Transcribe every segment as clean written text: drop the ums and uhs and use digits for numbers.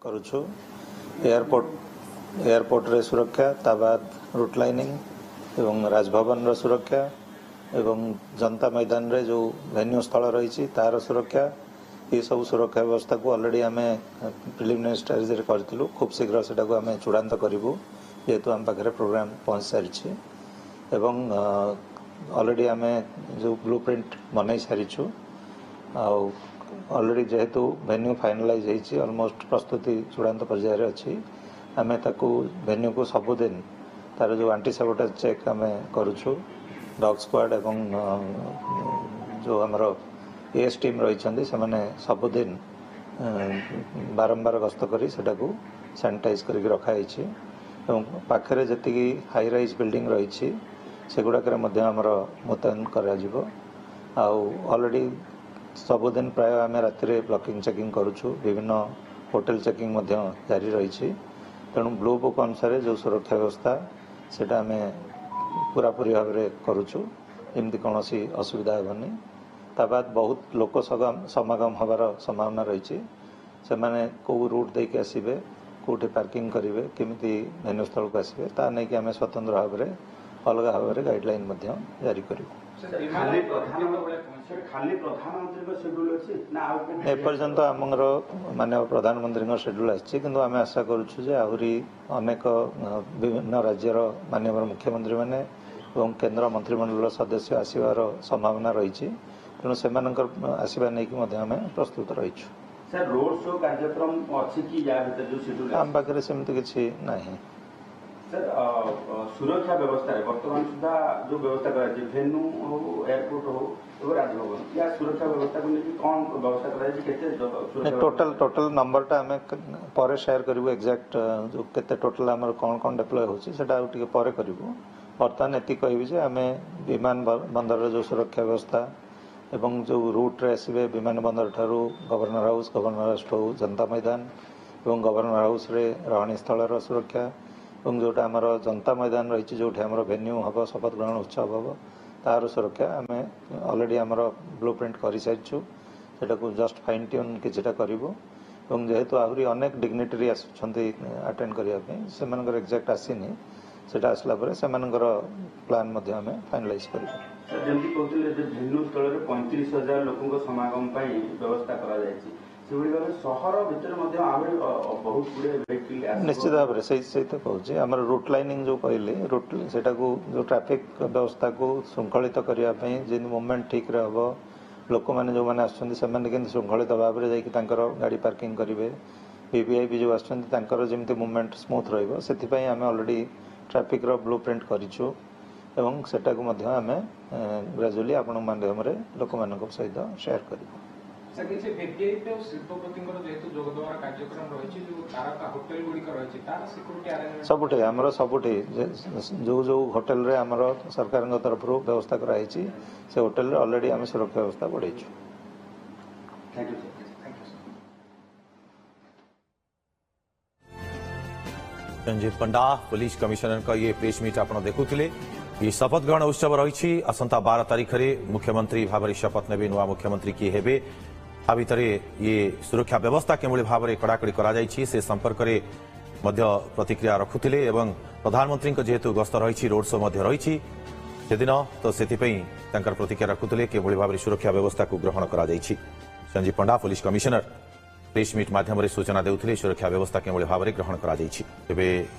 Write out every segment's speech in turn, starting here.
करुछु airport रे सुरक्षा ताबाद root lining एवं राजभवन रो सुरक्षा एवं जनता मैदान रे जो वेन्यू स्थल रही तार सुरक्षा ये सब सुरक्षा व्यवस्था को ऑलरेडी आम प्रिलिमिनरी स्टेज रे करथिलु खूब शीघ्र सेटा को आम चूड़ांत करिवु जेहेतु आम पाखे प्रोग्राम पहुंच सारी एवं ऑलरेडी आम जो ब्लूप्रिंट बनई सारीछु ऑलरेडी जेहेतु वेन्यू फाइनलाइज होती ऑलमोस्ट प्रस्तुति चूड़ांत पर्यायर अच्छी आम ताकू वेन्यू को सबुदिन तार जो एंटी सबोटेज चेक आम करुछु डॉग स्क्वाड एवं जो आमर एएस टीम रही से सबुदिन बारंबार गस्त करी सेटाकू सैनिटाइज करके रखाई एवं पाखरे जति हाई राइज बिल्डिंग रही सेगुड़ाक मुतयन कर ऑलरेडी सबुदिन प्राय आम राति ब्लॉकिंग चेकिंग करुछु विभिन्न होटल चेकिंग जारी रही तेणु ब्लू बुक अनुसार जो सुरक्षा व्यवस्था सेटा आम पूरापूरी भाव में करुछु एमती कौन असुविधा हेनी ताबाद बहुत लोक समागम हबार संभावना रही से माने को रूट देके आसबे कौटी पार्किंग करेंगे केमी वेन्यू स्थल को आसबे ता नहीं कि आम स्वतंत्र भाव में अलग भाव में गाइडलाइन जारी करूँ एपर्यंत आमर माननीय प्रधानमंत्री शेड्यूल आम आशा करुँ आहरी अनेक विभिन्न राज्यर माननीय मुख्यमंत्री मैंने और केंद्र मंत्रिमंडल सदस्य आसबार संभावना रही तेणु से आसवा नहीं आम प्रस्तुत रही रोड शो कार्यक्रम अच्छी कि आम पाखे सेमती किसी ना सर सुरक्षा व्यवस्था वर्तमान सुधा जो व्यवस्था भेन्यू हो एयरपोर्ट हो राजभवन या सुरक्षा व्यवस्था को लेकिन कौन व्यवस्था टोटल नंबर टा आम पर शेयर करूँ एक्जाक्ट जो केते टोटल आम कौन कौन डिप्लॉय होटा पर करूँ बर्तमान ये कहि आम विमान बंदर जो सुरक्षा व्यवस्था एवं जो रूट रे आसबे विमान बंदर ठारू गवर्नर हाउस हो जनता मैदान एवं गवर्नर हाउस रे रहणी स्थल सुरक्षा और जोटा आमर जनता मैदान रही जो वेन्यू हम शपथ ग्रहण उत्सव हम तार सुरक्षा आम ऑलरेडी आमर ब्लूप्रिंट कर सारी को जस्ट फाइन ट्यून किछिटा करूँ और जेहेतु आहरी अनेक डिग्निटरी आटेंड करने से एक्जाक्ट आसीनी सेटा आसला परे सेमानकर प्लान आम फाइनलाइज करूँ जमी कहते भेन्यू स्थल 35,000 लोकों समागम व्यवस्था कर सहर भितर बहुत गुड़े निश्चित भाव में से तो कहूँ आम रूट लाइनिंग जो कहली रूट से जो ट्रैफिक व्यवस्था को श्रृंखलित करने जी मूवमेंट ठीक रे हम लोक मैंने जो मैंने आसमें श्रृंखलित भाव में जाकर गाड़ी पार्किंग करेंगे वीवीआईपी जो आसमती मूवमेंट स्मूथ रही आम ऑलरेडी ट्रैफिक ब्लूप्रिंट करूँ एवं सेटा को आम ग्रेजुअली आपण माध्यम लोक सहित शेयर करूँ सबुठे आमर सबुठे जो जो होटेल रे आमर सरकार तरफ व्यवस्था कराई से होटेल रे ऑलरेडी आम सुरक्षा व्यवस्था बढ़ाई। संजीव पंडा पुलिस कमिशनर का ये प्रेस मीट आप देखुले ये शपथ ग्रहण उत्सव रही आसंता 12 तारीख में मुख्यमंत्री भाव में शपथ ने नुआ मुख्यमंत्री किए हेबे आ भितर ये सुरक्षा व्यवस्था केभली भाव में कड़ाकड़ी कर संपर्क में प्रतिक्रिया रखुले एवं प्रधानमंत्री जेहेतु गस्त रही रोड शो रही से दिन तो से प्रतिक्रिया रखुले केभली भाव में सुरक्षा व्यवस्था को ग्रहण कर संजीव पंडा पुलिस कमिशनर प्रेस मीट माध्यम सूचना देउथिले सुरक्षा व्यवस्था केभली भाव में ग्रहण कर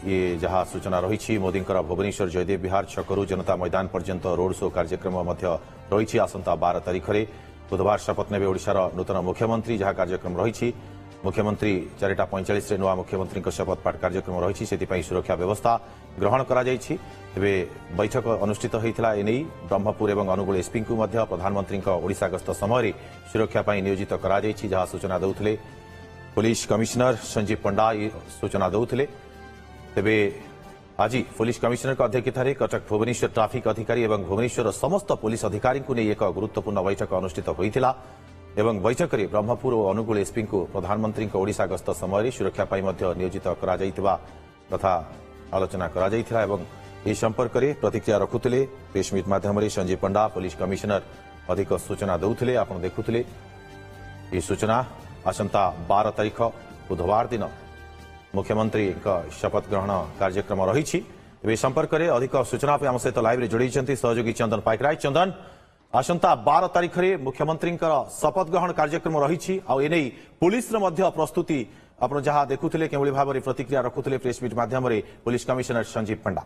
ये जहाँ सूचना रही मोदी भुवनेश्वर जयदेव विहार छकरू जनता मैदान पर्यंत रोड शो कार्यक्रम रही आसंता 12 तारीख में बुधवार शपथ ने ओडिशार नूतन मुख्यमंत्री जहाँ कार्यक्रम रही मुख्यमंत्री 4:45 नुआ मुख्यमंत्री शपथ पाठ कार्यक्रम रही से सुरक्षा व्यवस्था ग्रहण कर बैठक अनुष्ठित होता एने ब्रह्मपुर और अनुगुल एसपी को प्रधानमंत्री ओडिशा गस्त समय सुरक्षा नियोजित कर जहाँ सूचना देउथिले पुलिस कमिशनर संजीव पंडा सूचना देउथिले तेबे आज पुलिस कमिशनर अध्यक्षतार कटक भुवनेश्वर ट्राफिक अधिकारी और भुवनेश्वर समस्त पुलिस अधिकारी को नहीं एक गुरुत्वपूर्ण बैठक अनुष्ठित होता एवं बैठक में ब्रह्मपुर और अनुगुल एसपी को प्रधानमंत्री ओडिशा गस्त समय सुरक्षा नियोजित कथा आलोचना कर संपर्क में प्रतिक्रिया रखुले प्रेस मीट माध्यम संजीव पंडा पुलिस कमिशनर अधिक सूचना देउथिले आपण देखुथिले ये सूचना आसंता 12 तारीख बुधवार दिन मुख्यमंत्री शपथ ग्रहण कार्यक्रम रही संपर्क में अधिक सूचना आम सहित लाइव जोड़ी सहयोगी चंदन पाइकराय। चंदन, आसंता 12 तारीख में मुख्यमंत्री शपथ ग्रहण कार्यक्रम रही पुलिस प्रस्तुति आप जहां देखुले के भाव में प्रतिक्रिया रखुले प्रेसमिट माध्यम पुलिस कमिशनर संजीव पंडा।